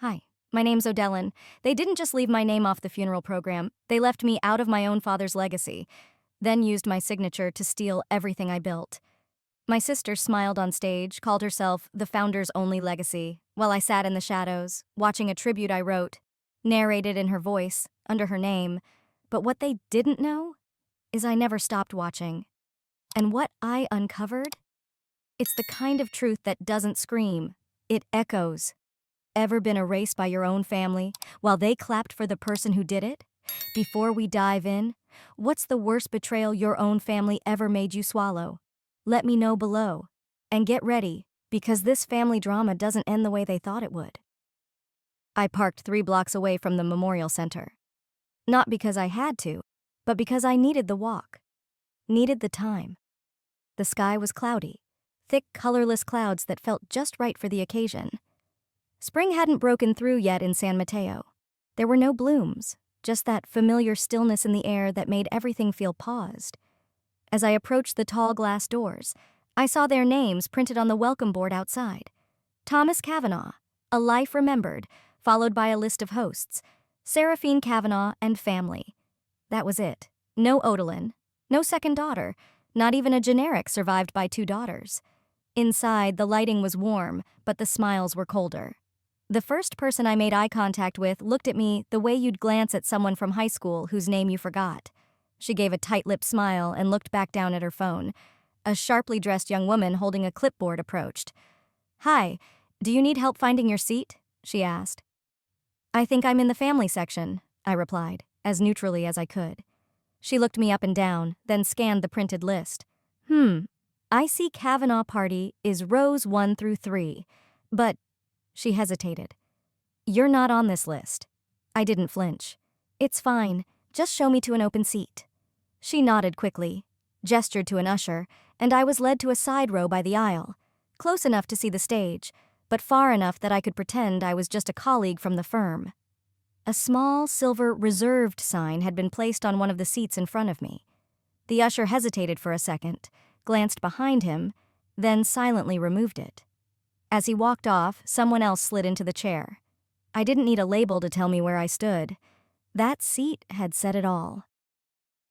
Hi, my name's Odellin. They didn't just leave my name off the funeral program, they left me out of my own father's legacy, then used my signature to steal everything I built. My sister smiled on stage, called herself the founder's only legacy, while I sat in the shadows, watching a tribute I wrote, narrated in her voice, under her name. But what they didn't know is I never stopped watching. And what I uncovered? It's the kind of truth that doesn't scream, it echoes. Ever been erased by your own family while they clapped for the person who did it? Before we dive in, what's the worst betrayal your own family ever made you swallow? Let me know below. And get ready, because this family drama doesn't end the way they thought it would. I parked 3 blocks away from the memorial center. Not because I had to, but because I needed the walk. Needed the time. The sky was cloudy, thick, colorless clouds that felt just right for the occasion. Spring hadn't broken through yet in San Mateo. There were no blooms, just that familiar stillness in the air that made everything feel paused. As I approached the tall glass doors, I saw their names printed on the welcome board outside. Thomas Kavanaugh, a life remembered, followed by a list of hosts, Seraphine Kavanaugh and family. That was it. No Odellin, no second daughter, not even a generic survived by 2 daughters. Inside, the lighting was warm, but the smiles were colder. The first person I made eye contact with looked at me the way you'd glance at someone from high school whose name you forgot. She gave a tight-lipped smile and looked back down at her phone. A sharply dressed young woman holding a clipboard approached. "Hi, do you need help finding your seat?" she asked. "I think I'm in the family section," I replied, as neutrally as I could. She looked me up and down, then scanned the printed list. I see Kavanaugh party is rows 1 through 3, but..." She hesitated. "You're not on this list." I didn't flinch. "It's fine, just show me to an open seat." She nodded quickly, gestured to an usher, and I was led to a side row by the aisle, close enough to see the stage, but far enough that I could pretend I was just a colleague from the firm. A small, silver reserved sign had been placed on one of the seats in front of me. The usher hesitated for a second, glanced behind him, then silently removed it. As he walked off, someone else slid into the chair. I didn't need a label to tell me where I stood. That seat had said it all.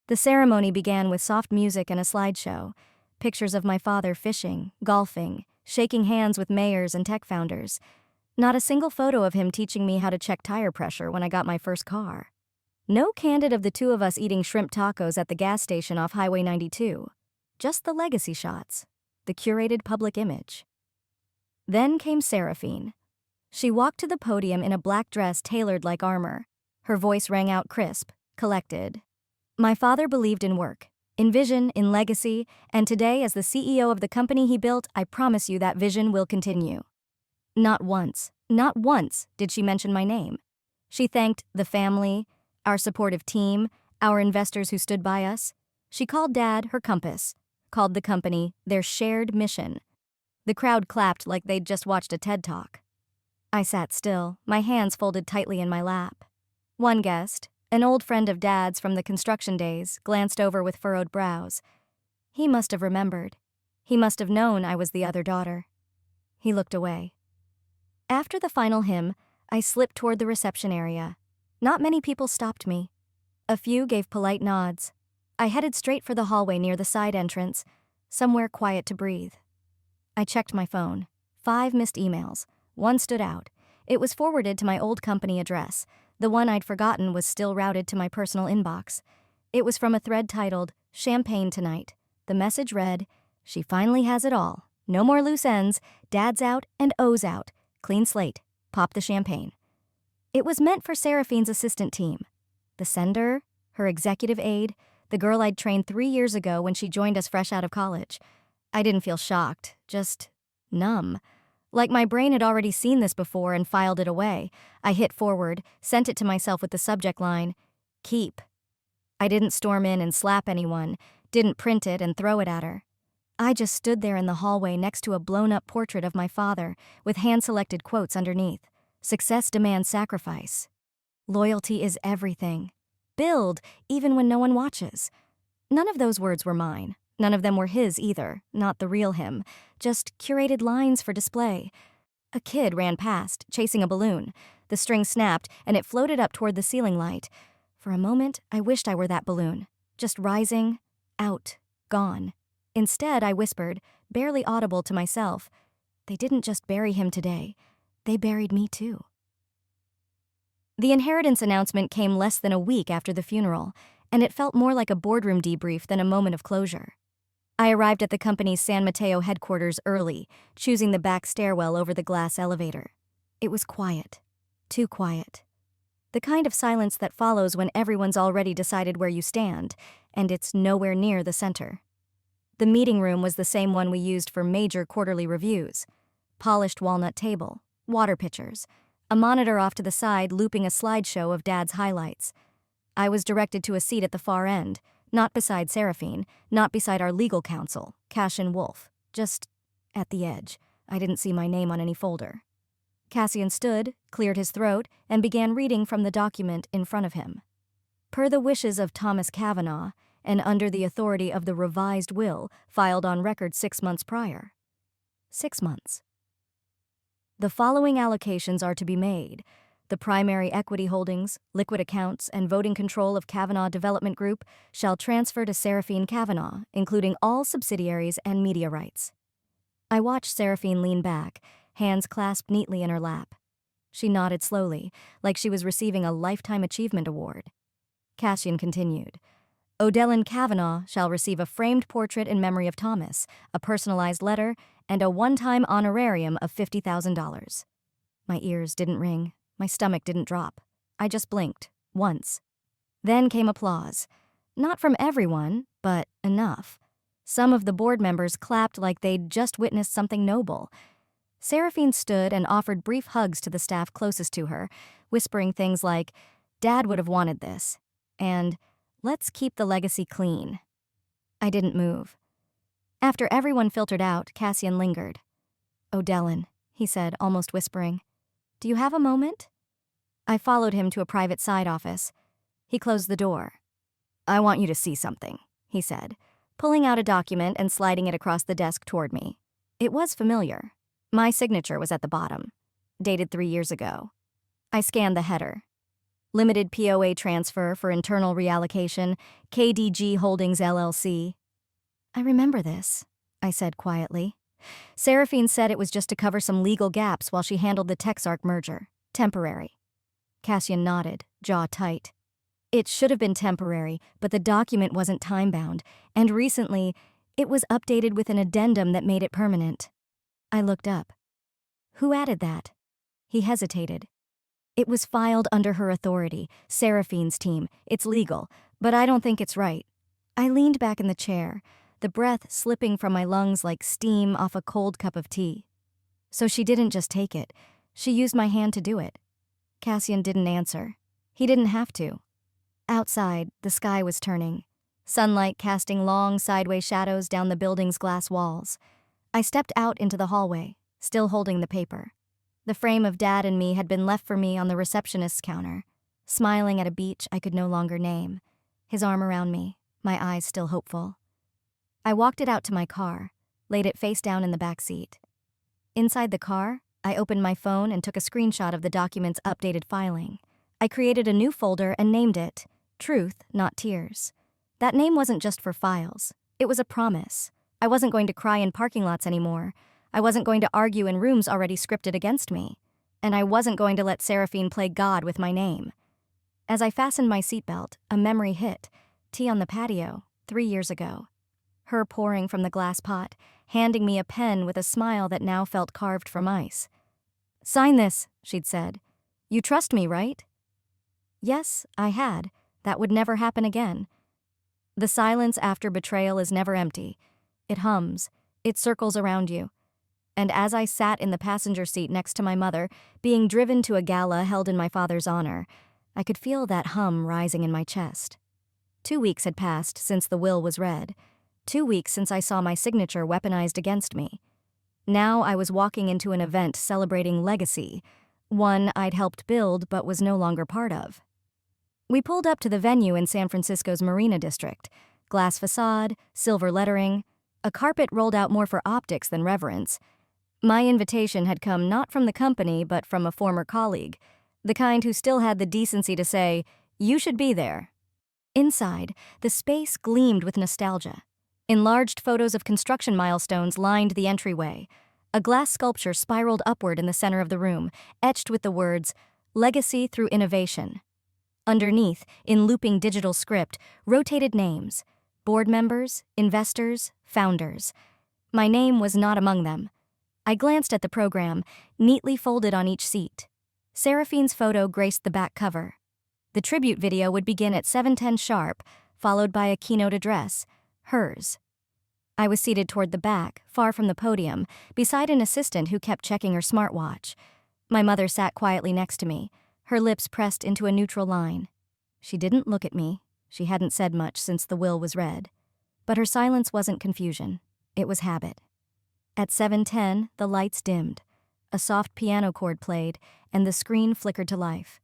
The ceremony began with soft music and a slideshow, pictures of my father fishing, golfing, shaking hands with mayors and tech founders. Not a single photo of him teaching me how to check tire pressure when I got my first car. No candid of the 2 of us eating shrimp tacos at the gas station off Highway 92. Just the legacy shots, the curated public image. Then came Seraphine. She walked to the podium in a black dress tailored like armor. Her voice rang out crisp, collected. "My father believed in work, in vision, in legacy, and today as the CEO of the company he built, I promise you that vision will continue." Not once did she mention my name. She thanked the family, our supportive team, our investors who stood by us. She called Dad her compass, called the company their shared mission. The crowd clapped like they'd just watched a TED Talk. I sat still, my hands folded tightly in my lap. One guest, an old friend of Dad's from the construction days, glanced over with furrowed brows. He must have remembered. He must have known I was the other daughter. He looked away. After the final hymn, I slipped toward the reception area. Not many people stopped me. A few gave polite nods. I headed straight for the hallway near the side entrance, somewhere quiet to breathe. I checked my phone. 5 missed emails. One stood out. It was forwarded to my old company address. The one I'd forgotten was still routed to my personal inbox. It was from a thread titled, "Champagne Tonight." The message read, "She finally has it all. No more loose ends. Dad's out and O's out. Clean slate. Pop the champagne." It was meant for Seraphine's assistant team. The sender, her executive aide, the girl I'd trained 3 years ago when she joined us fresh out of college. I didn't feel shocked, just numb. Like my brain had already seen this before and filed it away. I hit forward, sent it to myself with the subject line, "Keep." I didn't storm in and slap anyone, didn't print it and throw it at her. I just stood there in the hallway next to a blown-up portrait of my father with hand-selected quotes underneath. "Success demands sacrifice. Loyalty is everything. Build, even when no one watches." None of those words were mine. None of them were his either, not the real him, just curated lines for display. A kid ran past, chasing a balloon. The string snapped, and it floated up toward the ceiling light. For a moment, I wished I were that balloon. Just rising, out, gone. Instead, I whispered, barely audible to myself, "They didn't just bury him today. They buried me too." The inheritance announcement came less than a week after the funeral, and it felt more like a boardroom debrief than a moment of closure. I arrived at the company's San Mateo headquarters early, choosing the back stairwell over the glass elevator. It was quiet. Too quiet. The kind of silence that follows when everyone's already decided where you stand, and it's nowhere near the center. The meeting room was the same one we used for major quarterly reviews. Polished walnut table, water pitchers, a monitor off to the side looping a slideshow of Dad's highlights. I was directed to a seat at the far end, not beside Seraphine, not beside our legal counsel, Cassian Wolf, just at the edge. I didn't see my name on any folder. Cassian stood, cleared his throat, and began reading from the document in front of him. Per the wishes of Thomas Kavanaugh, and under the authority of the revised will filed on record 6 months prior. 6 months. The following allocations are to be made. The primary equity holdings, liquid accounts, and voting control of Kavanaugh Development Group shall transfer to Seraphine Kavanaugh, including all subsidiaries and media rights. I watched Seraphine lean back, hands clasped neatly in her lap. She nodded slowly, like she was receiving a Lifetime Achievement Award. Cassian continued. Odellin Kavanaugh shall receive a framed portrait in memory of Thomas, a personalized letter, and a one-time honorarium of $50,000. My ears didn't ring. My stomach didn't drop. I just blinked, once. Then came applause. Not from everyone, but enough. Some of the board members clapped like they'd just witnessed something noble. Seraphine stood and offered brief hugs to the staff closest to her, whispering things like, "Dad would have wanted this," and "Let's keep the legacy clean." I didn't move. After everyone filtered out, Cassian lingered. "Odellin," he said, almost whispering. "Do you have a moment?" I followed him to a private side office. He closed the door. "I want you to see something," he said, pulling out a document and sliding it across the desk toward me. It was familiar. My signature was at the bottom, dated 3 years ago. I scanned the header. Limited POA transfer for internal reallocation, KDG Holdings LLC. "I remember this," I said quietly. Seraphine said it was just to cover some legal gaps while she handled the Texark merger. Temporary. Cassian nodded, jaw tight. It should have been temporary, but the document wasn't time-bound, and recently, it was updated with an addendum that made it permanent. I looked up. "Who added that?" He hesitated. "It was filed under her authority, Seraphine's team. It's legal, but I don't think it's right." I leaned back in the chair, the breath slipping from my lungs like steam off a cold cup of tea. So she didn't just take it. She used my hand to do it. Cassian didn't answer. He didn't have to. Outside, the sky was turning, sunlight casting long sideways shadows down the building's glass walls. I stepped out into the hallway, still holding the paper. The frame of Dad and me had been left for me on the receptionist's counter, smiling at a beach I could no longer name, his arm around me, my eyes still hopeful. I walked it out to my car, laid it face down in the back seat. Inside the car, I opened my phone and took a screenshot of the document's updated filing. I created a new folder and named it Truth, Not Tears. That name wasn't just for files. It was a promise. I wasn't going to cry in parking lots anymore. I wasn't going to argue in rooms already scripted against me. And I wasn't going to let Seraphine play God with my name. As I fastened my seatbelt, a memory hit. Tea on the patio, 3 years ago. Her pouring from the glass pot, handing me a pen with a smile that now felt carved from ice. "Sign this," she'd said. "You trust me, right?" Yes, I had. That would never happen again. The silence after betrayal is never empty. It hums. It circles around you. And as I sat in the passenger seat next to my mother, being driven to a gala held in my father's honor, I could feel that hum rising in my chest. 2 weeks had passed since the will was read. 2 weeks since I saw my signature weaponized against me. Now I was walking into an event celebrating legacy, one I'd helped build but was no longer part of. We pulled up to the venue in San Francisco's Marina District. Glass facade, silver lettering, a carpet rolled out more for optics than reverence. My invitation had come not from the company but from a former colleague, the kind who still had the decency to say, "You should be there." Inside, the space gleamed with nostalgia. Enlarged photos of construction milestones lined the entryway. A glass sculpture spiraled upward in the center of the room, etched with the words, "Legacy through innovation." Underneath, in looping digital script, rotated names: board members, investors, founders. My name was not among them. I glanced at the program, neatly folded on each seat. Seraphine's photo graced the back cover. The tribute video would begin at 7:10 sharp, followed by a keynote address, hers. I was seated toward the back, far from the podium, beside an assistant who kept checking her smartwatch. My mother sat quietly next to me, her lips pressed into a neutral line. She didn't look at me. She hadn't said much since the will was read. But her silence wasn't confusion. It was habit. At 7:10, the lights dimmed. A soft piano chord played, and the screen flickered to life.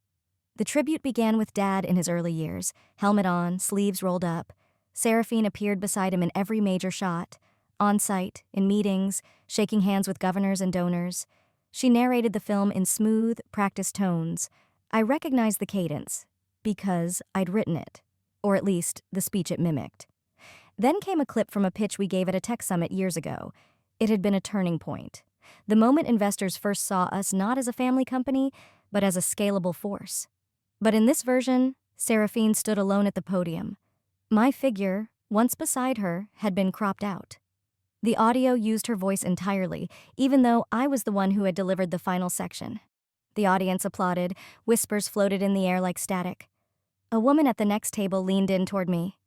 The tribute began with Dad in his early years, helmet on, sleeves rolled up. Seraphine appeared beside him in every major shot, on site, in meetings, shaking hands with governors and donors. She narrated the film in smooth, practiced tones. I recognized the cadence, because I'd written it, or at least the speech it mimicked. Then came a clip from a pitch we gave at a tech summit years ago. It had been a turning point. The moment investors first saw us not as a family company, but as a scalable force. But in this version, Seraphine stood alone at the podium. My figure, once beside her, had been cropped out. The audio used her voice entirely, even though I was the one who had delivered the final section. The audience applauded, whispers floated in the air like static. A woman at the next table leaned in toward me.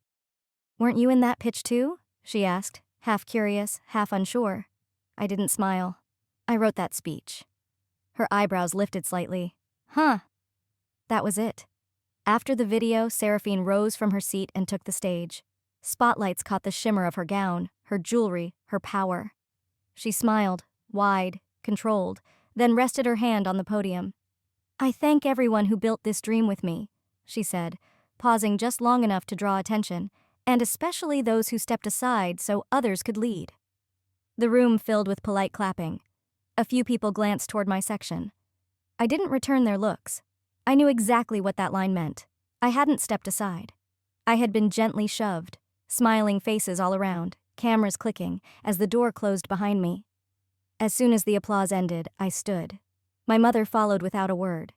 "Weren't you in that pitch too?" she asked, half curious, half unsure. I didn't smile. "I wrote that speech." Her eyebrows lifted slightly. "Huh." That was it. After the video, Seraphine rose from her seat and took the stage. Spotlights caught the shimmer of her gown, her jewelry, her power. She smiled, wide, controlled, then rested her hand on the podium. "I thank everyone who built this dream with me," she said, pausing just long enough to draw attention, "and especially those who stepped aside so others could lead." The room filled with polite clapping. A few people glanced toward my section. I didn't return their looks. I knew exactly what that line meant. I hadn't stepped aside. I had been gently shoved, smiling faces all around, cameras clicking, as the door closed behind me. As soon as the applause ended, I stood. My mother followed without a word.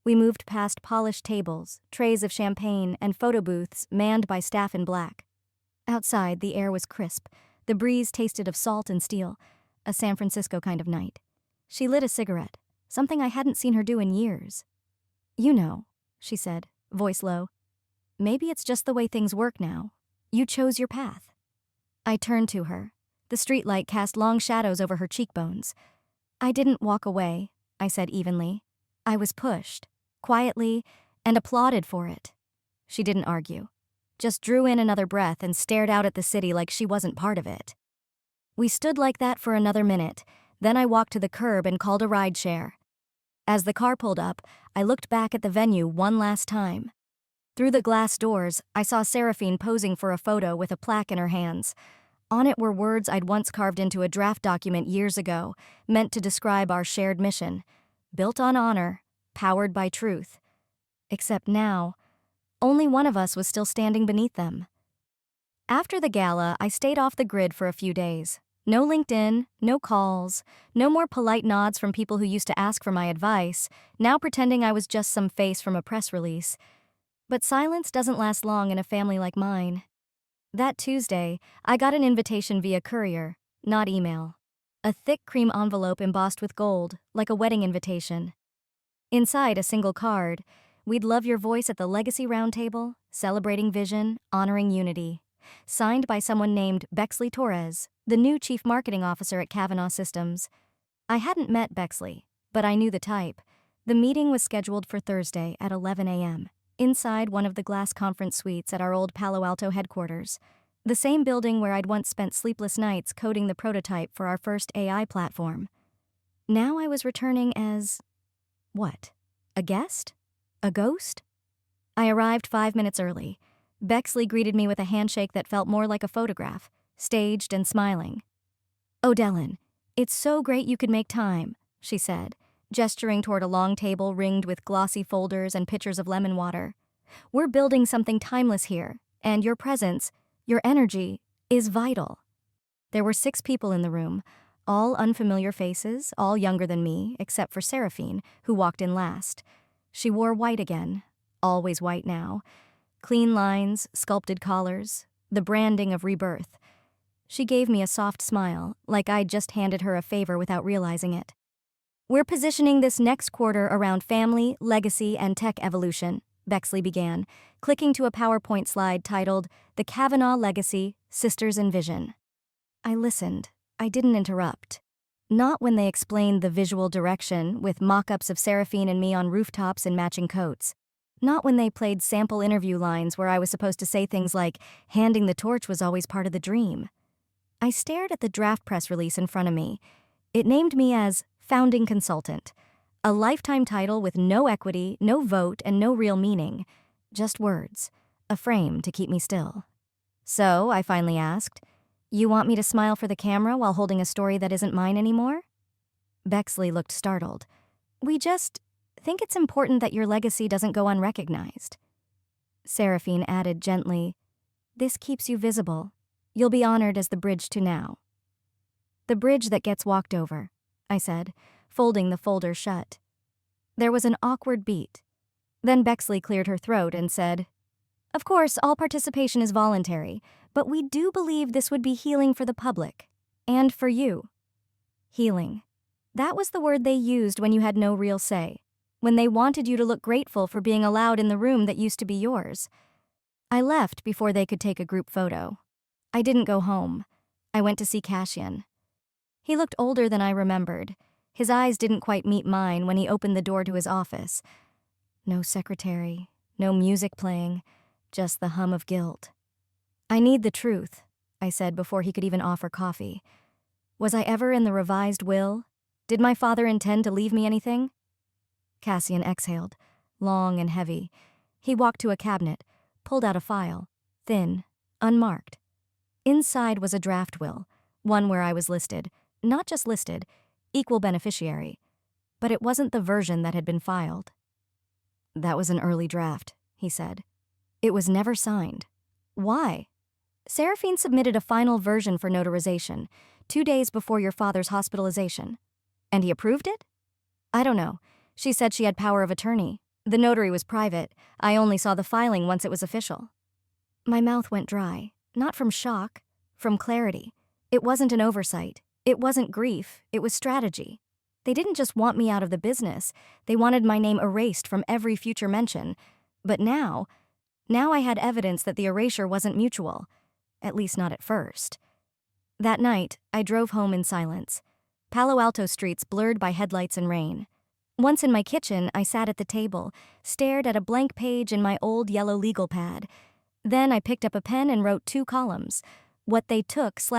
We moved past polished tables, trays of champagne, and photo booths manned by staff in black. Outside, the air was crisp. The breeze tasted of salt and steel, a San Francisco kind of night. She lit a cigarette, something I hadn't seen her do in years. "You know," she said, voice low. "Maybe it's just the way things work now. You chose your path." I turned to her. The streetlight cast long shadows over her cheekbones. "I didn't walk away," I said evenly. "I was pushed, quietly, and applauded for it." She didn't argue, just drew in another breath and stared out at the city like she wasn't part of it. We stood like that for another minute, then I walked to the curb and called a rideshare. As the car pulled up, I looked back at the venue one last time. Through the glass doors, I saw Seraphine posing for a photo with a plaque in her hands. On it were words I'd once carved into a draft document years ago, meant to describe our shared mission. Built on honor, powered by truth. Except now, only one of us was still standing beneath them. After the gala, I stayed off the grid for a few days. No LinkedIn, no calls, no more polite nods from people who used to ask for my advice, now pretending I was just some face from a press release. But silence doesn't last long in a family like mine. That Tuesday, I got an invitation via courier, not email. A thick cream envelope embossed with gold, like a wedding invitation. Inside a single card, "We'd love your voice at the Legacy Roundtable, celebrating vision, honoring unity." Signed by someone named Bexley Torres, the new chief marketing officer at Kavanaugh Systems. I hadn't met Bexley, but I knew the type. The meeting was scheduled for Thursday at 11 a.m., inside one of the glass conference suites at our old Palo Alto headquarters, the same building where I'd once spent sleepless nights coding the prototype for our first AI platform. Now I was returning as... what? A guest? A ghost? I arrived 5 minutes early. Bexley greeted me with a handshake that felt more like a photograph, staged and smiling. "O'Dellin, It's so great you could make time, she said, gesturing toward a long table ringed with glossy folders and pitchers of lemon water. We're building something timeless here, and your presence, your energy, is vital. There were 6 people in the room, all unfamiliar faces, all younger than me, except for Seraphine, who walked in last. She wore white again, always white now. Clean lines, sculpted collars, the branding of rebirth. She gave me a soft smile, like I'd just handed her a favor without realizing it. We're positioning this next quarter around family, legacy, and tech evolution, Bexley began, clicking to a PowerPoint slide titled, The Kavanaugh Legacy, Sisters in Vision. I listened. I didn't interrupt. Not when they explained the visual direction, with mock-ups of Seraphine and me on rooftops in matching coats. Not when they played sample interview lines where I was supposed to say things like, handing the torch was always part of the dream. I stared at the draft press release in front of me. It named me as Founding Consultant, a lifetime title with no equity, no vote, and no real meaning. Just words, a frame to keep me still. So, I finally asked, you want me to smile for the camera while holding a story that isn't mine anymore? Bexley looked startled. We just think it's important that your legacy doesn't go unrecognized. Seraphine added gently, this keeps you visible. You'll be honored as the bridge to now. The bridge that gets walked over, I said, folding the folder shut. There was an awkward beat. Then Bexley cleared her throat and said, of course, all participation is voluntary, but we do believe this would be healing for the public. And for you. Healing. That was the word they used when you had no real say, when they wanted you to look grateful for being allowed in the room that used to be yours. I left before they could take a group photo. I didn't go home. I went to see Cassian. He looked older than I remembered. His eyes didn't quite meet mine when he opened the door to his office. No secretary, no music playing, just the hum of guilt. I need the truth, I said before he could even offer coffee. Was I ever in the revised will? Did my father intend to leave me anything? Cassian exhaled, long and heavy. He walked to a cabinet, pulled out a file, thin, unmarked. Inside was a draft will, one where I was listed, not just listed, equal beneficiary. But it wasn't the version that had been filed. That was an early draft, he said. It was never signed. Why? Seraphine submitted a final version for notarization, 2 days before your father's hospitalization. And he approved it? I don't know. She said she had power of attorney. The notary was private. I only saw the filing once it was official. My mouth went dry, not from shock, from clarity. It wasn't an oversight. It wasn't grief. It was strategy. They didn't just want me out of the business. They wanted my name erased from every future mention. But now I had evidence that the erasure wasn't mutual. At least not at first. That night, I drove home in silence. Palo Alto streets blurred by headlights and rain. Once in my kitchen, I sat at the table, stared at a blank page in my old yellow legal pad. Then I picked up a pen and wrote 2 columns. What they took /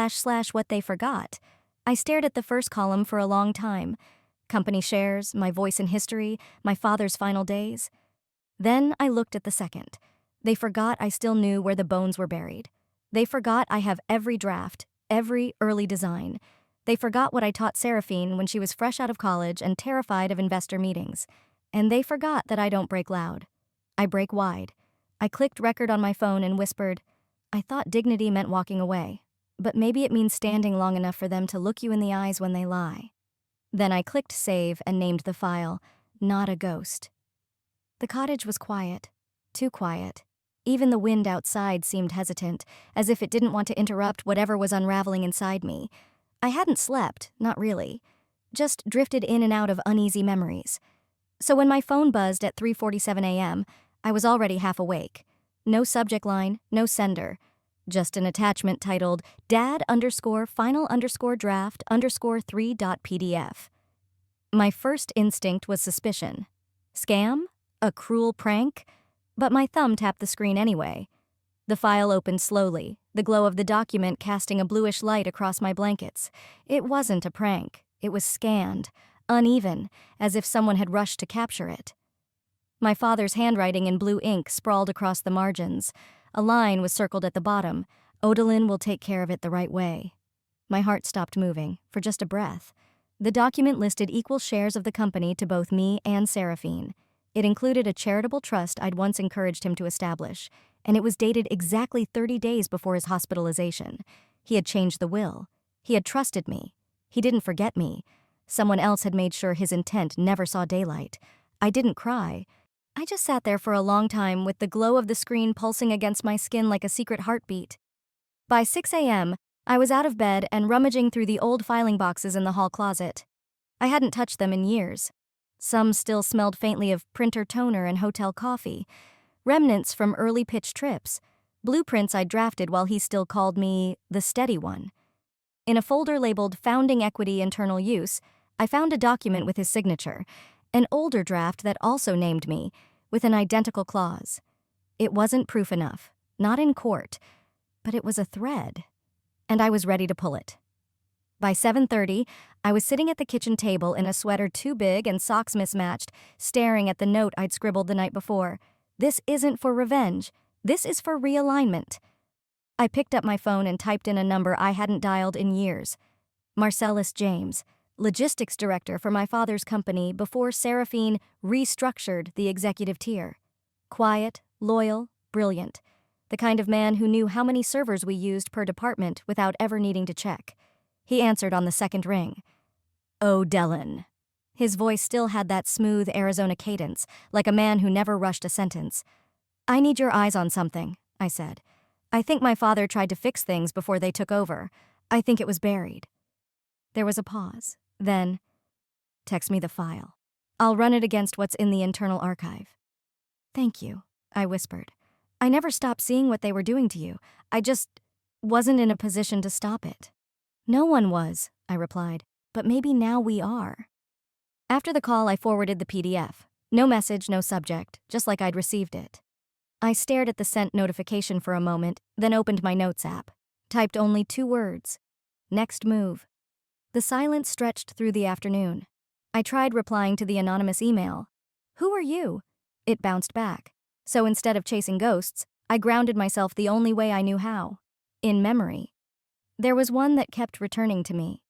what they forgot. I stared at the first column for a long time. Company shares, my voice in history, my father's final days. Then I looked at the second. They forgot I still knew where the bones were buried. They forgot I have every draft, every early design. They forgot what I taught Seraphine when she was fresh out of college and terrified of investor meetings. And they forgot that I don't break loud. I break wide. I clicked record on my phone and whispered, I thought dignity meant walking away, but maybe it means standing long enough for them to look you in the eyes when they lie. Then I clicked save and named the file, Not a Ghost. The cottage was quiet, too quiet. Even the wind outside seemed hesitant, as if it didn't want to interrupt whatever was unraveling inside me. I hadn't slept, not really, just drifted in and out of uneasy memories. So when my phone buzzed at 3:47 a.m., I was already half awake. No subject line, no sender. Just an attachment titled dad_final_draft_3.pdf. My first instinct was suspicion. Scam? A cruel prank? But my thumb tapped the screen anyway. The file opened slowly, the glow of the document casting a bluish light across my blankets. It wasn't a prank. It was scanned, uneven, as if someone had rushed to capture it. My father's handwriting in blue ink sprawled across the margins. A line was circled at the bottom. Odalyn will take care of it the right way. My heart stopped moving, for just a breath. The document listed equal shares of the company to both me and Seraphine. It included a charitable trust I'd once encouraged him to establish, and it was dated exactly 30 days before his hospitalization. He had changed the will. He had trusted me. He didn't forget me. Someone else had made sure his intent never saw daylight. I didn't cry. I just sat there for a long time with the glow of the screen pulsing against my skin like a secret heartbeat. By 6 a.m., I was out of bed and rummaging through the old filing boxes in the hall closet. I hadn't touched them in years. Some still smelled faintly of printer toner and hotel coffee, remnants from early pitch trips, blueprints I'd drafted while he still called me the steady one. In a folder labeled Founding Equity Internal Use, I found a document with his signature, an older draft that also named me, with an identical clause. It wasn't proof enough, not in court, but it was a thread, and I was ready to pull it. By 7:30, I was sitting at the kitchen table in a sweater too big and socks mismatched, staring at the note I'd scribbled the night before. This isn't for revenge. This is for realignment. I picked up my phone and typed in a number I hadn't dialed in years. Marcellus James, logistics director for my father's company before Seraphine restructured the executive tier. Quiet, loyal, brilliant. The kind of man who knew how many servers we used per department without ever needing to check. He answered on the second ring. "Oh, Dellen." His voice still had that smooth Arizona cadence, like a man who never rushed a sentence. "I need your eyes on something," I said. "I think my father tried to fix things before they took over. I think it was buried." There was a pause. Then, "Text me the file. I'll run it against what's in the internal archive." "Thank you," I whispered. "I never stopped seeing what they were doing to you. I just wasn't in a position to stop it." "No one was," I replied, "but maybe now we are." After the call, I forwarded the PDF. No message, no subject, just like I'd received it. I stared at the sent notification for a moment, then opened my notes app. Typed only 2 words. Next move. The silence stretched through the afternoon. I tried replying to the anonymous email. "Who are you?" It bounced back. So instead of chasing ghosts, I grounded myself the only way I knew how. In memory. There was one that kept returning to me.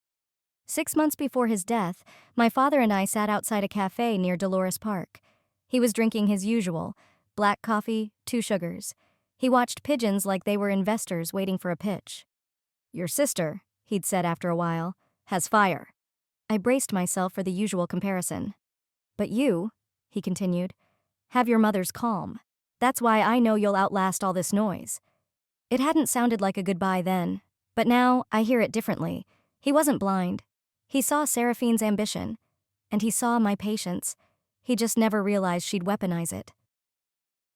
6 months before his death, my father and I sat outside a cafe near Dolores Park. He was drinking his usual, black coffee, 2 sugars. He watched pigeons like they were investors waiting for a pitch. "Your sister," he'd said after a while, "has fire." I braced myself for the usual comparison. "But you," he continued, "have your mother's calm. That's why I know you'll outlast all this noise." It hadn't sounded like a goodbye then, but now I hear it differently. He wasn't blind. He saw Seraphine's ambition, and he saw my patience. He just never realized she'd weaponize it.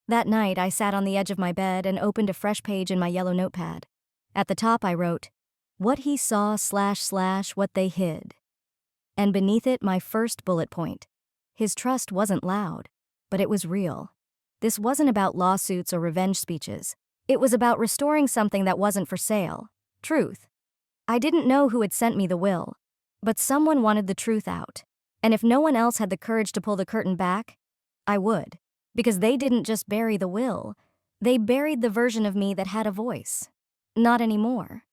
That night, I sat on the edge of my bed and opened a fresh page in my yellow notepad. At the top, I wrote, "What he saw / what they hid." And beneath it, my first bullet point. His trust wasn't loud, but it was real. This wasn't about lawsuits or revenge speeches. It was about restoring something that wasn't for sale. Truth. I didn't know who had sent me the will, but someone wanted the truth out. And if no one else had the courage to pull the curtain back, I would. Because they didn't just bury the will, they buried the version of me that had a voice. Not anymore.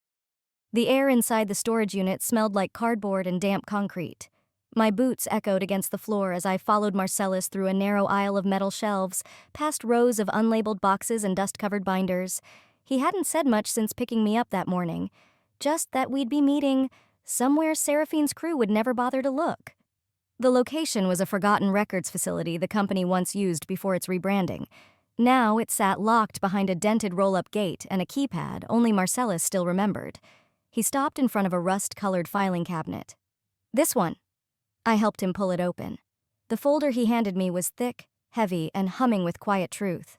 The air inside the storage unit smelled like cardboard and damp concrete. My boots echoed against the floor as I followed Marcellus through a narrow aisle of metal shelves, past rows of unlabeled boxes and dust-covered binders. He hadn't said much since picking me up that morning, just that we'd be meeting somewhere Seraphine's crew would never bother to look. The location was a forgotten records facility the company once used before its rebranding. Now it sat locked behind a dented roll-up gate and a keypad only Marcellus still remembered. He stopped in front of a rust-colored filing cabinet. "This one." I helped him pull it open. The folder he handed me was thick, heavy, and humming with quiet truth.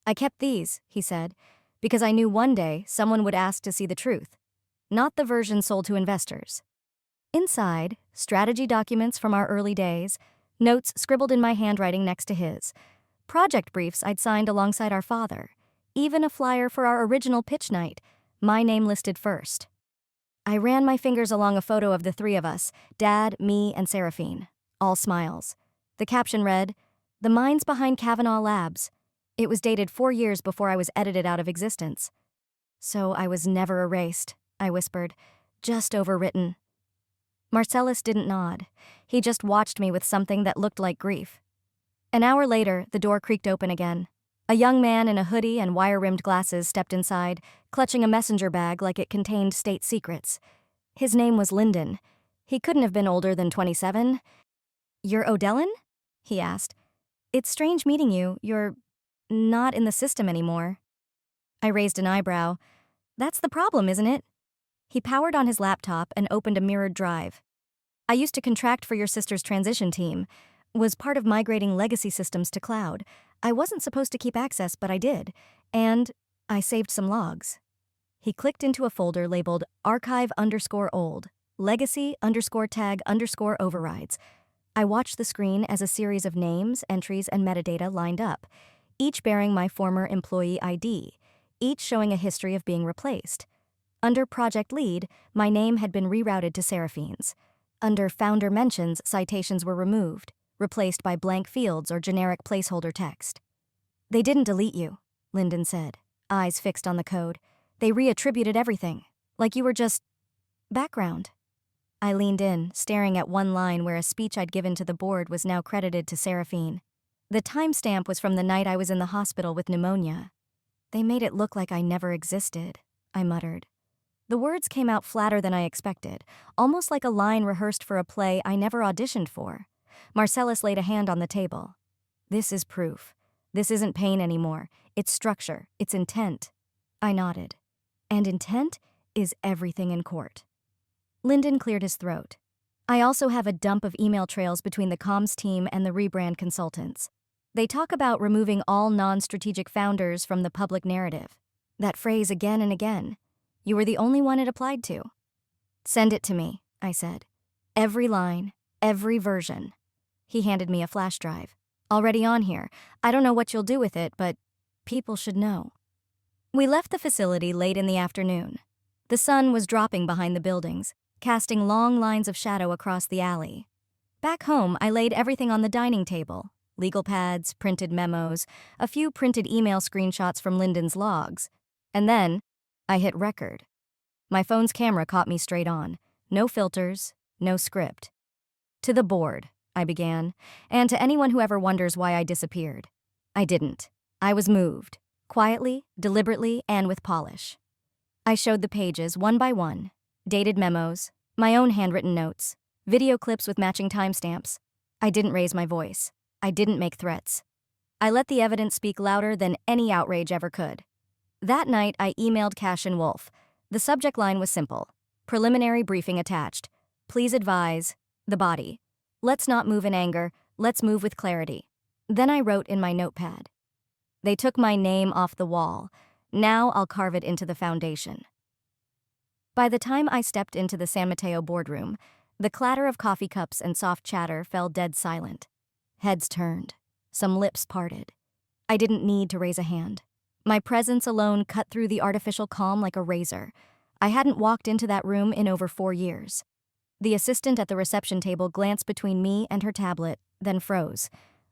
"I kept these," he said, "because I knew one day someone would ask to see the truth, not the version sold to investors." Inside, strategy documents from our early days, notes scribbled in my handwriting next to his, project briefs I'd signed alongside our father, even a flyer for our original pitch night, my name listed first. I ran my fingers along a photo of the 3 of us, Dad, me, and Seraphine, all smiles. The caption read, "The minds behind Kavanaugh Labs." It was dated 4 years before I was edited out of existence. "So I was never erased," I whispered. Just overwritten. Marcellus didn't nod. He just watched me with something that looked like grief. An hour later, the door creaked open again. A young man in a hoodie and wire-rimmed glasses stepped inside, clutching a messenger bag like it contained state secrets. His name was Lyndon. He couldn't have been older than 27. "You're O'Dellin?" he asked. "It's strange meeting you. You're not in the system anymore." I raised an eyebrow. "That's the problem, isn't it?" He powered on his laptop and opened a mirrored drive. "I used to contract for your sister's transition team. Was part of migrating legacy systems to cloud. I wasn't supposed to keep access, but I did. And I saved some logs." He clicked into a folder labeled archive_old, legacy_tag_overrides. I watched the screen as a series of names, entries, and metadata lined up, each bearing my former employee ID, each showing a history of being replaced. Under Project Lead, my name had been rerouted to Seraphine's. Under Founder Mentions, citations were removed, replaced by blank fields or generic placeholder text. "They didn't delete you," Lyndon said, eyes fixed on the code. "They reattributed everything, like you were just background." I leaned in, staring at one line where a speech I'd given to the board was now credited to Seraphine. The timestamp was from the night I was in the hospital with pneumonia. "They made it look like I never existed," I muttered. The words came out flatter than I expected, almost like a line rehearsed for a play I never auditioned for. Marcellus laid a hand on the table. "This is proof. This isn't pain anymore. It's structure. It's intent." I nodded. "And intent is everything in court." Lyndon cleared his throat. "I also have a dump of email trails between the comms team and the rebrand consultants. They talk about removing all non-strategic founders from the public narrative. That phrase again and again. You were the only one it applied to." "Send it to me," I said. "Every line, every version." He handed me a flash drive. "Already on here. I don't know what you'll do with it, but people should know." We left the facility late in the afternoon. The sun was dropping behind the buildings, casting long lines of shadow across the alley. Back home, I laid everything on the dining table. Legal pads, printed memos, a few printed email screenshots from Lyndon's logs. And then, I hit record. My phone's camera caught me straight on. No filters, no script. "To the board," I began, "and to anyone who ever wonders why I disappeared. I didn't. I was moved. Quietly, deliberately, and with polish." I showed the pages one by one. Dated memos, my own handwritten notes, video clips with matching timestamps. I didn't raise my voice. I didn't make threats. I let the evidence speak louder than any outrage ever could. That night, I emailed Cash and Wolf. The subject line was simple. Preliminary briefing attached. Please advise. The body. Let's not move in anger. Let's move with clarity. Then I wrote in my notepad. They took my name off the wall. Now I'll carve it into the foundation. By the time I stepped into the San Mateo boardroom, the clatter of coffee cups and soft chatter fell dead silent. Heads turned. Some lips parted. I didn't need to raise a hand. My presence alone cut through the artificial calm like a razor. I hadn't walked into that room in over 4 years. The assistant at the reception table glanced between me and her tablet, then froze.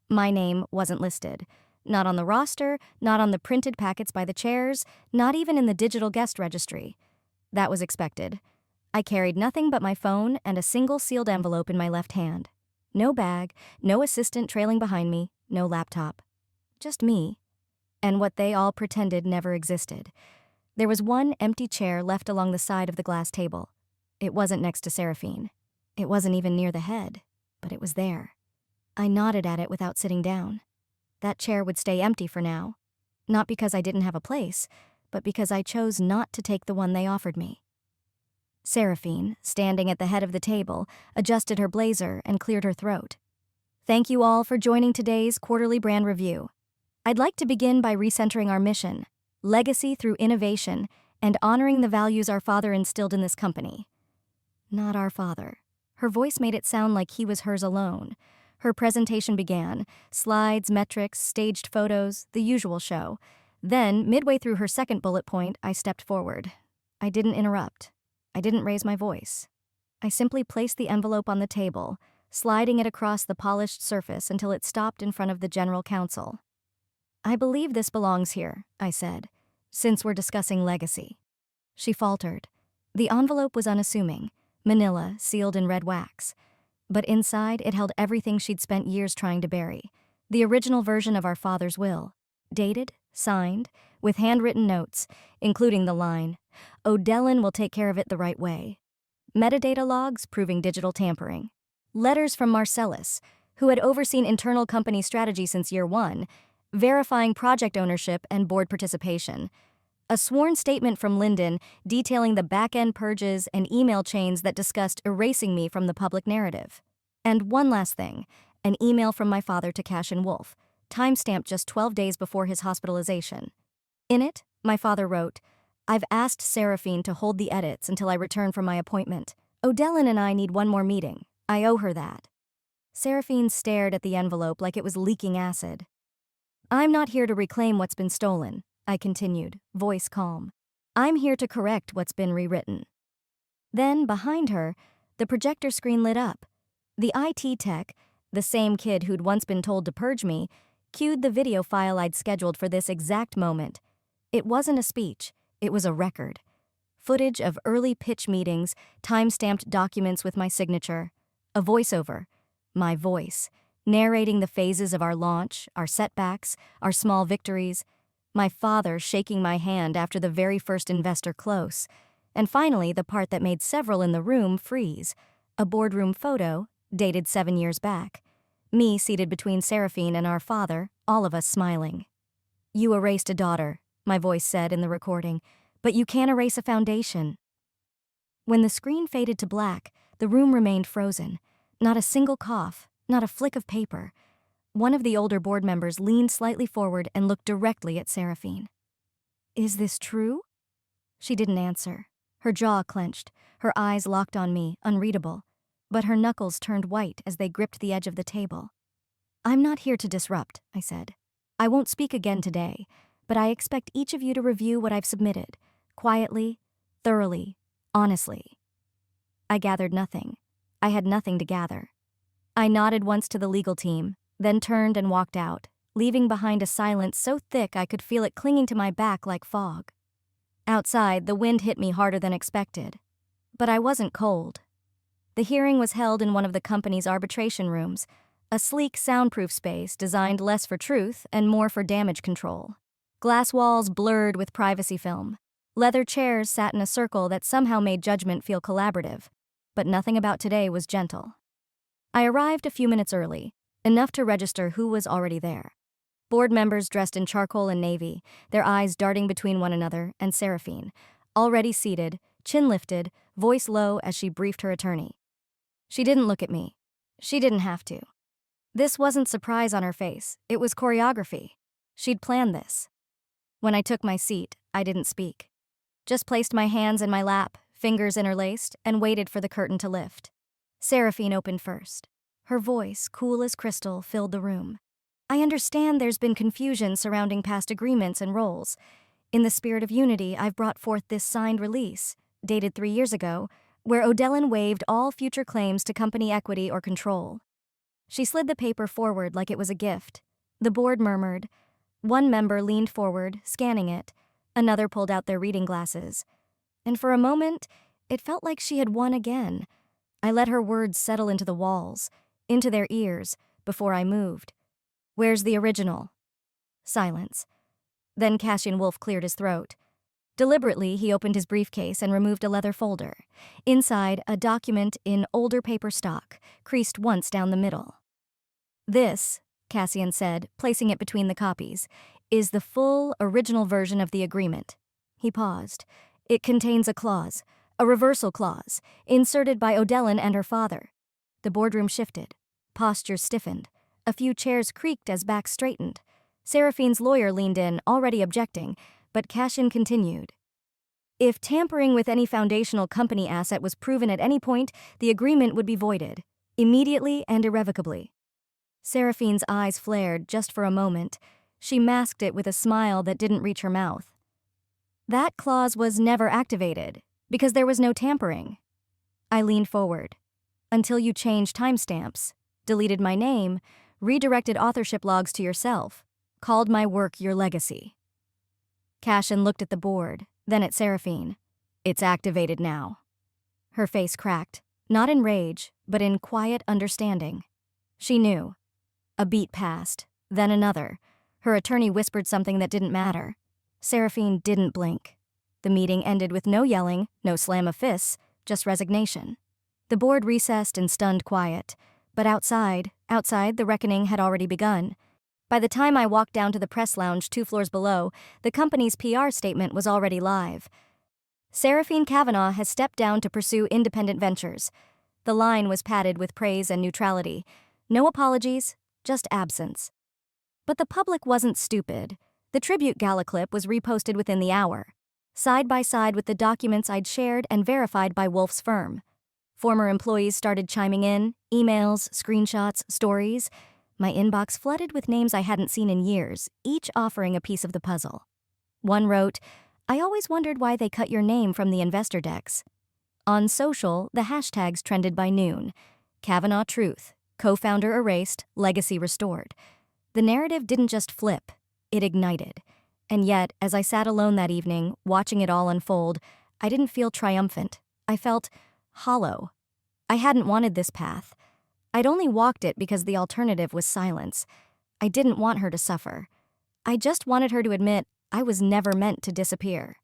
My name wasn't listed. Not on the roster, not on the printed packets by the chairs, not even in the digital guest registry. That was expected. I carried nothing but my phone and a single sealed envelope in my left hand. No bag, no assistant trailing behind me, no laptop. Just me. And what they all pretended never existed. There was one empty chair left along the side of the glass table. It wasn't next to Seraphine. It wasn't even near the head, but it was there. I nodded at it without sitting down. That chair would stay empty for now. Not because I didn't have a place, but because I chose not to take the one they offered me. Seraphine, standing at the head of the table, adjusted her blazer and cleared her throat. "Thank you all for joining today's quarterly brand review. I'd like to begin by recentering our mission, legacy through innovation, and honoring the values our father instilled in this company." Not our father. Her voice made it sound like he was hers alone. Her presentation began, slides, metrics, staged photos, the usual show. Then, midway through her second bullet point, I stepped forward. I didn't interrupt. I didn't raise my voice. I simply placed the envelope on the table, sliding it across the polished surface until it stopped in front of the general counsel. "I believe this belongs here," I said, "since we're discussing legacy." She faltered. The envelope was unassuming, manila sealed in red wax. But inside, it held everything she'd spent years trying to bury. The original version of our father's will. Dated, signed, with handwritten notes, including the line, "O'Dellin will take care of it the right way." Metadata logs proving digital tampering. Letters from Marcellus, who had overseen internal company strategy since year one, verifying project ownership and board participation. A sworn statement from Lyndon detailing the back-end purges and email chains that discussed erasing me from the public narrative. And one last thing, an email from my father to Cash and Wolf, timestamped just 12 days before his hospitalization. In it, my father wrote, "I've asked Seraphine to hold the edits until I return from my appointment. O'Dellin and I need one more meeting. I owe her that." Seraphine stared at the envelope like it was leaking acid. "I'm not here to reclaim what's been stolen," I continued, voice calm. "I'm here to correct what's been rewritten." Then, behind her, the projector screen lit up. The IT tech, the same kid who'd once been told to purge me, cued the video file I'd scheduled for this exact moment. It wasn't a speech, it was a record. Footage of early pitch meetings, time-stamped documents with my signature. A voiceover, my voice, narrating the phases of our launch, our setbacks, our small victories. My father shaking my hand after the very first investor close. And finally, the part that made several in the room freeze. A boardroom photo, dated 7 years back. Me seated between Seraphine and our father, all of us smiling. "You erased a daughter," my voice said in the recording, "but you can't erase a foundation." When the screen faded to black, the room remained frozen. Not a single cough, not a flick of paper. One of the older board members leaned slightly forward and looked directly at Seraphine. "Is this true?" She didn't answer. Her jaw clenched, her eyes locked on me, unreadable. But her knuckles turned white as they gripped the edge of the table. "I'm not here to disrupt," I said. "I won't speak again today, but I expect each of you to review what I've submitted, quietly, thoroughly, honestly." I gathered nothing. I had nothing to gather. I nodded once to the legal team, then turned and walked out, leaving behind a silence so thick I could feel it clinging to my back like fog. Outside, the wind hit me harder than expected. But I wasn't cold. The hearing was held in one of the company's arbitration rooms, a sleek soundproof space designed less for truth and more for damage control. Glass walls blurred with privacy film. Leather chairs sat in a circle that somehow made judgment feel collaborative, but nothing about today was gentle. I arrived a few minutes early, enough to register who was already there. Board members dressed in charcoal and navy, their eyes darting between one another, and Seraphine, already seated, chin lifted, voice low as she briefed her attorney. She didn't look at me. She didn't have to. This wasn't surprise on her face, it was choreography. She'd planned this. When I took my seat, I didn't speak. Just placed my hands in my lap, fingers interlaced, and waited for the curtain to lift. Seraphine opened first. Her voice, cool as crystal, filled the room. "I understand there's been confusion surrounding past agreements and roles. In the spirit of unity, I've brought forth this signed release, dated 3 years ago, where O'Dellin waived all future claims to company equity or control." She slid the paper forward like it was a gift. The board murmured. One member leaned forward, scanning it. Another pulled out their reading glasses. And for a moment, it felt like she had won again. I let her words settle into the walls, into their ears, before I moved. "Where's the original?" Silence. Then Cassian Wolf cleared his throat. Deliberately, he opened his briefcase and removed a leather folder. Inside, a document in older paper stock, creased once down the middle. "This," Cassian said, placing it between the copies, "is the full, original version of the agreement." He paused. "It contains a clause, a reversal clause, inserted by O'Dellin and her father." The boardroom shifted. Postures stiffened. A few chairs creaked as backs straightened. Seraphine's lawyer leaned in, already objecting, but Cassian continued. "If tampering with any foundational company asset was proven at any point, the agreement would be voided, immediately and irrevocably." Seraphine's eyes flared just for a moment. She masked it with a smile that didn't reach her mouth. "That clause was never activated, because there was no tampering." I leaned forward. "Until you changed timestamps, deleted my name, redirected authorship logs to yourself, called my work your legacy." Cassian looked at the board, then at Seraphine. It's activated now. Her face cracked, not in rage, but in quiet understanding. She knew. A beat passed, then another. Her attorney whispered something that didn't matter. Seraphine didn't blink. The meeting ended with no yelling, no slam of fists, just resignation. The board recessed in stunned quiet, but outside, the reckoning had already begun. By the time I walked down to the press lounge 2 floors below, the company's PR statement was already live. Seraphine Kavanaugh has stepped down to pursue independent ventures. The line was padded with praise and neutrality. No apologies, just absence. But the public wasn't stupid. The tribute gala clip was reposted within the hour, side by side with the documents I'd shared and verified by Wolf's firm. Former employees started chiming in, emails, screenshots, stories. My inbox flooded with names I hadn't seen in years, each offering a piece of the puzzle. One wrote, "I always wondered why they cut your name from the investor decks." On social, the hashtags trended by noon. Kavanaugh truth, co-founder erased, legacy restored. The narrative didn't just flip, it ignited. And yet, as I sat alone that evening, watching it all unfold, I didn't feel triumphant. I felt hollow. I hadn't wanted this path. I'd only walked it because the alternative was silence. I didn't want her to suffer. I just wanted her to admit I was never meant to disappear.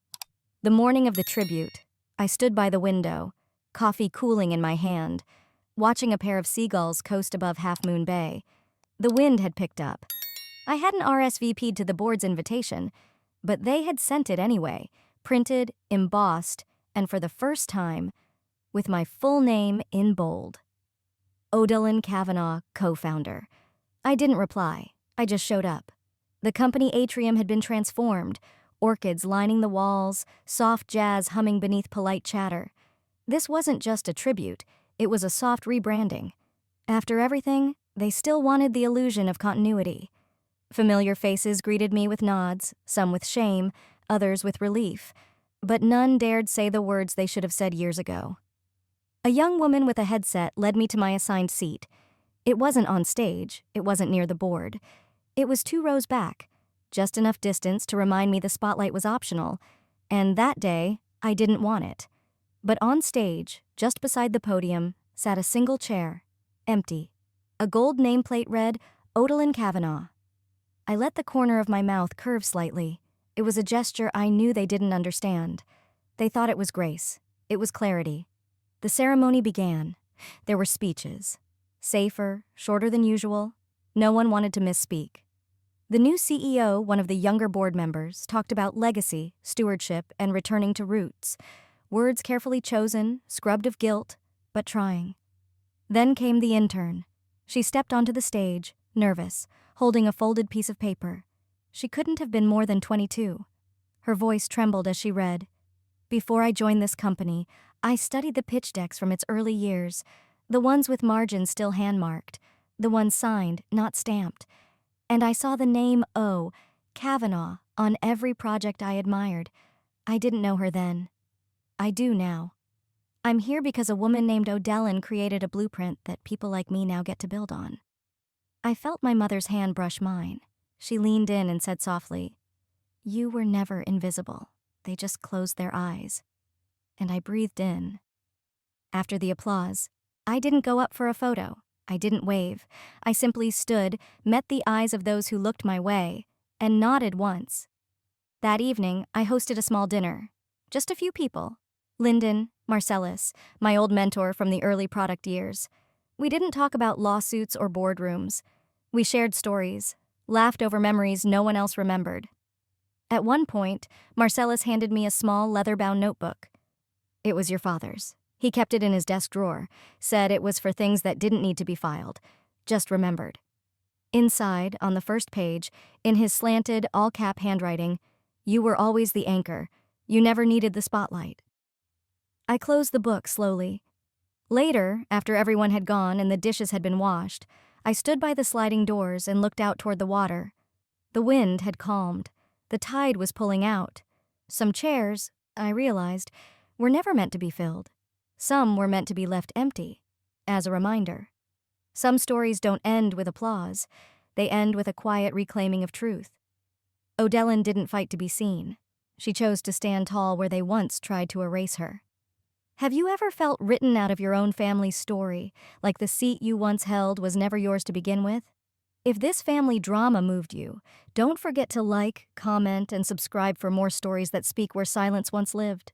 The morning of the tribute, I stood by the window, coffee cooling in my hand, watching a pair of seagulls coast above Half Moon Bay. The wind had picked up. I hadn't RSVP'd to the board's invitation, but they had sent it anyway, printed, embossed, and for the first time, with my full name in bold. Odalyn Kavanaugh, co-founder. I didn't reply. I just showed up. The company atrium had been transformed, orchids lining the walls, soft jazz humming beneath polite chatter. This wasn't just a tribute, it was a soft rebranding. After everything, they still wanted the illusion of continuity. Familiar faces greeted me with nods, some with shame, others with relief, but none dared say the words they should have said years ago. A young woman with a headset led me to my assigned seat. It wasn't on stage, it wasn't near the board. It was 2 rows back, just enough distance to remind me the spotlight was optional, and that day, I didn't want it. But on stage, just beside the podium, sat a single chair, empty. A gold nameplate read, Odalyn Kavanaugh. I let the corner of my mouth curve slightly. It was a gesture I knew they didn't understand. They thought it was grace. It was clarity. The ceremony began. There were speeches. Safer, shorter than usual. No one wanted to misspeak. The new CEO, one of the younger board members, talked about legacy, stewardship, and returning to roots. Words carefully chosen, scrubbed of guilt, but trying. Then came the intern. She stepped onto the stage, nervous, holding a folded piece of paper. She couldn't have been more than 22. Her voice trembled as she read, "Before I joined this company, I studied the pitch decks from its early years, the ones with margins still hand-marked, the ones signed, not stamped. And I saw the name O, Kavanaugh, on every project I admired. I didn't know her then. I do now. I'm here because a woman named Odalyn created a blueprint that people like me now get to build on." I felt my mother's hand brush mine. She leaned in and said softly, "You were never invisible. They just closed their eyes." And I breathed in. After the applause, I didn't go up for a photo. I didn't wave. I simply stood, met the eyes of those who looked my way, and nodded once. That evening, I hosted a small dinner. Just a few people. Lyndon, Marcellus, my old mentor from the early product years. We didn't talk about lawsuits or boardrooms. We shared stories, laughed over memories no one else remembered. At one point, Marcellus handed me a small leather-bound notebook. It was your father's. He kept it in his desk drawer, said it was for things that didn't need to be filed, just remembered. Inside, on the first page, in his slanted, all-cap handwriting, "You were always the anchor. You never needed the spotlight." I closed the book slowly. Later, after everyone had gone and the dishes had been washed, I stood by the sliding doors and looked out toward the water. The wind had calmed. The tide was pulling out. Some chairs, I realized, were never meant to be filled. Some were meant to be left empty, as a reminder. Some stories don't end with applause. They end with a quiet reclaiming of truth. Odalyn didn't fight to be seen. She chose to stand tall where they once tried to erase her. Have you ever felt written out of your own family's story, like the seat you once held was never yours to begin with? If this family drama moved you, don't forget to like, comment, and subscribe for more stories that speak where silence once lived.